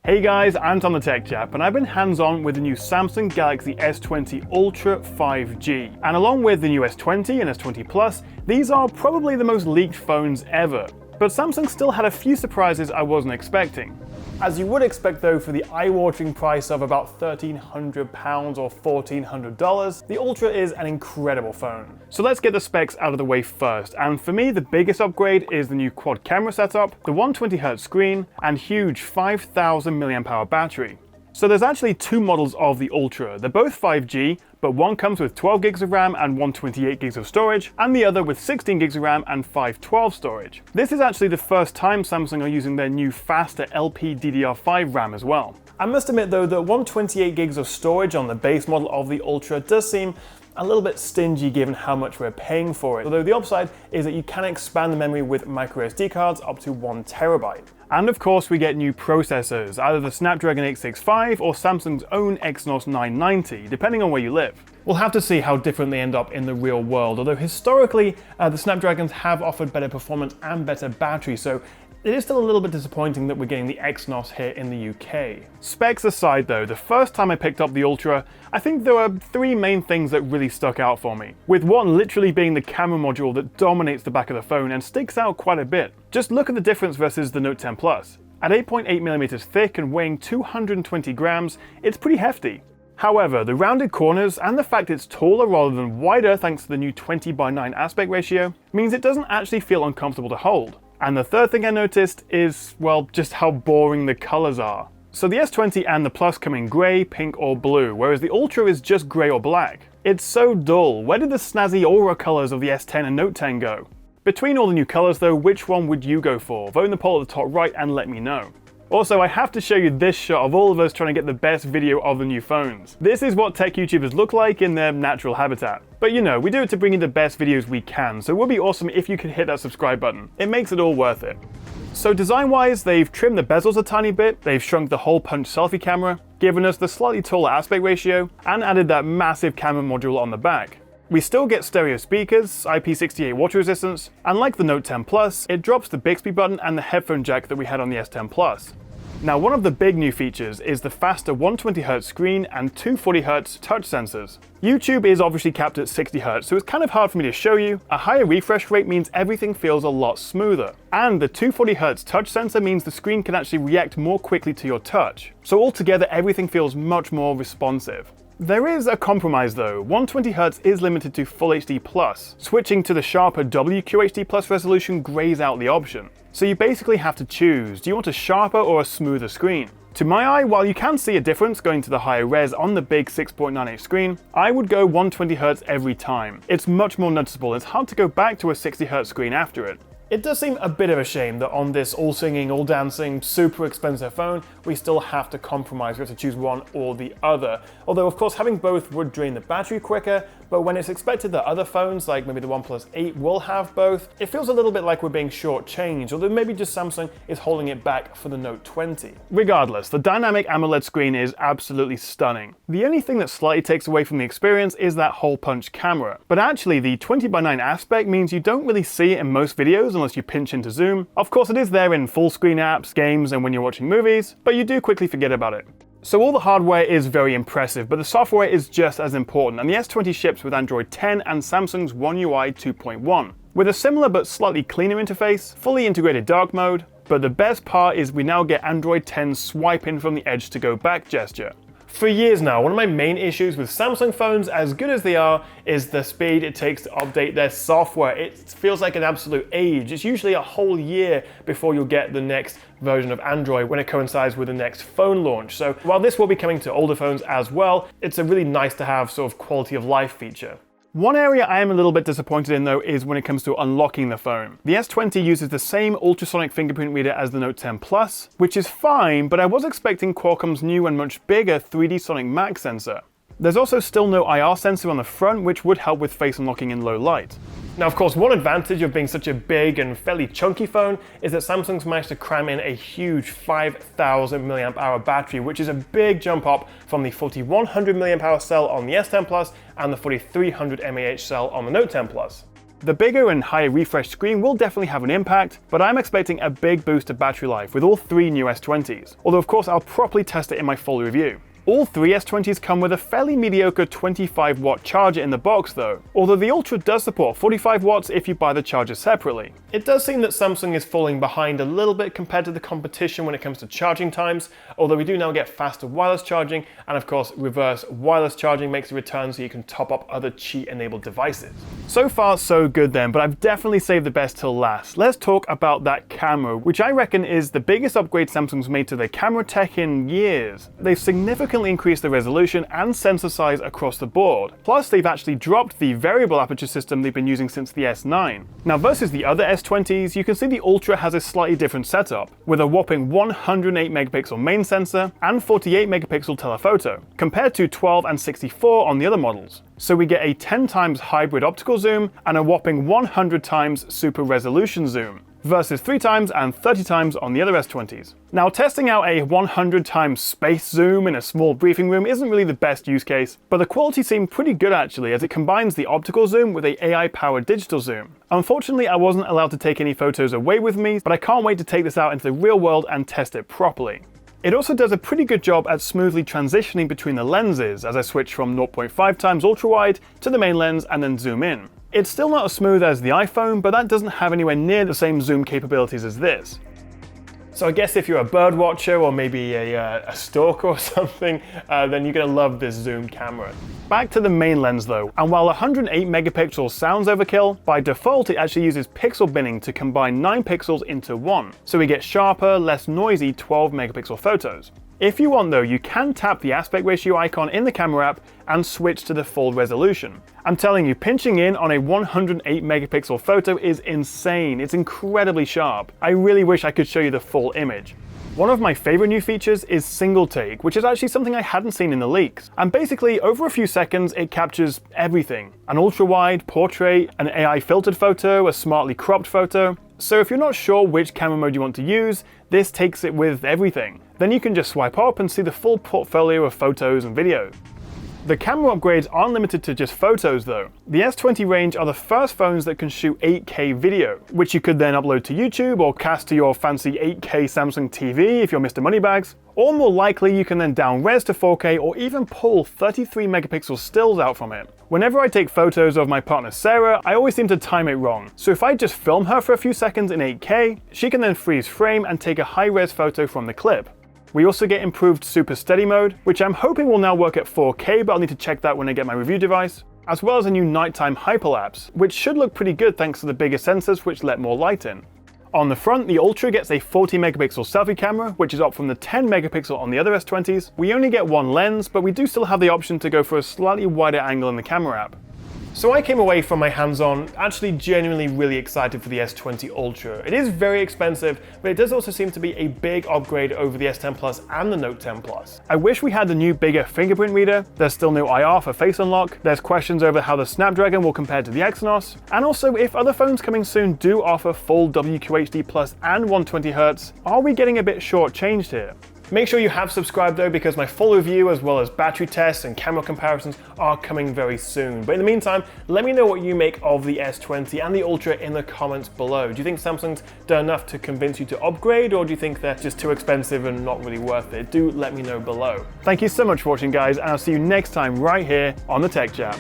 Hey guys, I'm Untitled Chapter, and I've been hands-on with the new Samsung Galaxy S20 ULTRA 5G. And along with the new S20 and S20 Plus, these are probably the most leaked phones ever. But Samsung still had a few surprises I wasn't expecting. As you would expect though, for the eye-watering price of about £1,300 or $1,400, the Ultra is an incredible phone. So let's get the specs out of the way first, and for me the biggest upgrade is the new quad camera setup, the 120Hz screen, and huge 5000 mAh battery. So there's actually two models of the Ultra. They're both 5G, but one comes with 12 gigs of RAM and 128 gigs of storage, and the other with 16 gigs of RAM and 512 storage. This is actually the first time Samsung are using their new faster LPDDR5 RAM as well. I must admit though that 128 gigs of storage on the base model of the Ultra does seem a little bit stingy given how much we're paying for it, although the upside is that you can expand the memory with microSD cards up to 1 TB. And of course we get new processors, either the Snapdragon 865 or Samsung's own Exynos 990, depending on where you live. We'll have to see how different they end up in the real world, although historically the Snapdragons have offered better performance and better battery, so it is still a little bit disappointing that we're getting the Exynos here in the UK. Specs aside though, the first time I picked up the Ultra, I think there were three main things that really stuck out for me. With one literally being the camera module that dominates the back of the phone and sticks out quite a bit. Just look at the difference versus the Note 10 Plus. At 8.8mm thick and weighing 220 grams, it's pretty hefty. However, the rounded corners and the fact it's taller rather than wider thanks to the new 20:9 aspect ratio means it doesn't actually feel uncomfortable to hold. And the third thing I noticed is, well, just how boring the colors are. So the S20 and the Plus come in grey, pink or blue, whereas the Ultra is just grey or black. It's so dull. Where did the snazzy aura colors of the S10 and Note 10 go? Between all the new colors though, which one would you go for? Vote in the poll at the top right and let me know. Also, I have to show you this shot of all of us trying to get the best video of the new phones. This is what tech YouTubers look like in their natural habitat. But you know, we do it to bring you the best videos we can, so it would be awesome if you could hit that subscribe button. It makes it all worth it. So design-wise, they've trimmed the bezels a tiny bit, they've shrunk the hole punch selfie camera, given us the slightly taller aspect ratio, and added that massive camera module on the back. We still get stereo speakers, IP68 water resistance, and like the Note 10 Plus, it drops the Bixby button and the headphone jack that we had on the S10 Plus. Now, one of the big new features is the faster 120Hz screen and 240Hz touch sensors. YouTube is obviously capped at 60Hz, so it's kind of hard for me to show you. A higher refresh rate means everything feels a lot smoother. And the 240Hz touch sensor means the screen can actually react more quickly to your touch. So altogether, everything feels much more responsive. There is a compromise though. 120Hz is limited to Full HD+. Switching to the sharper WQHD+ resolution grays out the option. So you basically have to choose, do you want a sharper or a smoother screen? To my eye, while you can see a difference going to the higher res on the big 6.9" screen, I would go 120Hz every time. It's much more noticeable, it's hard to go back to a 60Hz screen after it. It does seem a bit of a shame that on this all-singing, all-dancing, super expensive phone, we still have to compromise. We have to choose one or the other. Although, of course, having both would drain the battery quicker, but when it's expected that other phones, like maybe the OnePlus 8, will have both, it feels a little bit like we're being shortchanged, although maybe just Samsung is holding it back for the Note 20. Regardless, the dynamic AMOLED screen is absolutely stunning. The only thing that slightly takes away from the experience is that hole punch camera. But actually, the 20:9 aspect means you don't really see it in most videos unless you pinch into zoom. Of course, it is there in full screen apps, games, and when you're watching movies, but you do quickly forget about it. So all the hardware is very impressive, but the software is just as important, and the S20 ships with Android 10 and Samsung's One UI 2.1. With a similar but slightly cleaner interface, fully integrated dark mode, but the best part is we now get Android 10 swipe in from the edge to go back gesture. For years now, one of my main issues with Samsung phones, as good as they are, is the speed it takes to update their software. It feels like an absolute age. It's usually a whole year before you'll get the next version of Android when it coincides with the next phone launch. So while this will be coming to older phones as well, it's a really nice to have sort of quality of life feature. One area I am a little bit disappointed in though is when it comes to unlocking the phone. The S20 uses the same ultrasonic fingerprint reader as the Note 10 Plus, which is fine, but I was expecting Qualcomm's new and much bigger 3D Sonic Max sensor. There's also still no IR sensor on the front, which would help with face unlocking in low light. Now, of course, one advantage of being such a big and fairly chunky phone is that Samsung's managed to cram in a huge 5000 mAh battery, which is a big jump up from the 4100 mAh cell on the S10 Plus and the 4300 mAh cell on the Note 10 Plus. The bigger and higher refresh screen will definitely have an impact, but I'm expecting a big boost to battery life with all three new S20s, although of course I'll properly test it in my full review. All three S20s come with a fairly mediocre 25-watt charger in the box though, although the Ultra does support 45 watts if you buy the charger separately. It does seem that Samsung is falling behind a little bit compared to the competition when it comes to charging times, although we do now get faster wireless charging, and of course reverse wireless charging makes a return so you can top up other Qi-enabled devices. So far so good then, but I've definitely saved the best till last. Let's talk about that camera, which I reckon is the biggest upgrade Samsung's made to their camera tech in years. They've significantly increased the resolution and sensor size across the board. Plus, they've actually dropped the variable aperture system they've been using since the S9. Now, versus the other S20s, you can see the Ultra has a slightly different setup, with a whopping 108 megapixel main sensor and 48 megapixel telephoto, compared to 12 and 64 on the other models. So we get a 10 times hybrid optical zoom and a whopping 100 times super resolution zoom, versus 3 times and 30 times on the other S20s. Now, testing out a 100 times space zoom in a small briefing room isn't really the best use case, but the quality seemed pretty good actually, as it combines the optical zoom with a AI-powered digital zoom. Unfortunately, I wasn't allowed to take any photos away with me, but I can't wait to take this out into the real world and test it properly. It also does a pretty good job at smoothly transitioning between the lenses as I switch from 0.5 times ultra-wide to the main lens and then zoom in. It's still not as smooth as the iPhone, but that doesn't have anywhere near the same zoom capabilities as this. So I guess if you're a bird watcher or maybe a stalker or something, then you're gonna love this zoom camera. Back to the main lens though, and while 108 megapixels sounds overkill, by default it actually uses pixel binning to combine 9 pixels into one, so we get sharper, less noisy 12 megapixel photos. If you want though, you can tap the aspect ratio icon in the camera app and switch to the full resolution. I'm telling you, pinching in on a 108 megapixel photo is insane. It's incredibly sharp. I really wish I could show you the full image. One of my favorite new features is single take, which is actually something I hadn't seen in the leaks. And basically, over a few seconds, it captures everything. An ultra-wide, portrait, an AI filtered photo, a smartly cropped photo. So if you're not sure which camera mode you want to use, this takes it with everything. Then you can just swipe up and see the full portfolio of photos and videos. The camera upgrades aren't limited to just photos though. The S20 range are the first phones that can shoot 8K video, which you could then upload to YouTube or cast to your fancy 8K Samsung TV if you're Mr. Moneybags. Or more likely, you can then down-res to 4K or even pull 33 megapixel stills out from it. Whenever I take photos of my partner Sarah, I always seem to time it wrong. So if I just film her for a few seconds in 8K, she can then freeze frame and take a high-res photo from the clip. We also get improved super steady mode, which I'm hoping will now work at 4K, but I'll need to check that when I get my review device, as well as a new nighttime hyperlapse, which should look pretty good thanks to the bigger sensors which let more light in. On the front, the Ultra gets a 40 megapixel selfie camera, which is up from the 10 megapixel on the other S20s. We only get one lens, but we do still have the option to go for a slightly wider angle in the camera app. So I came away from my hands-on actually genuinely really excited for the S20 Ultra. It is very expensive, but it does also seem to be a big upgrade over the S10 Plus and the Note 10 Plus. I wish we had the new bigger Fingerprint Reader. There's still no IR for Face Unlock. There's questions over how the Snapdragon will compare to the Exynos. And also, if other phones coming soon do offer full WQHD Plus and 120Hz, are we getting a bit short-changed here? Make sure you have subscribed though, because my full review as well as battery tests and camera comparisons are coming very soon. But in the meantime, let me know what you make of the S20 and the Ultra in the comments below. Do you think Samsung's done enough to convince you to upgrade, or do you think they're just too expensive and not really worth it? Do let me know below. Thank you so much for watching guys, and I'll see you next time right here on the Tech Chap.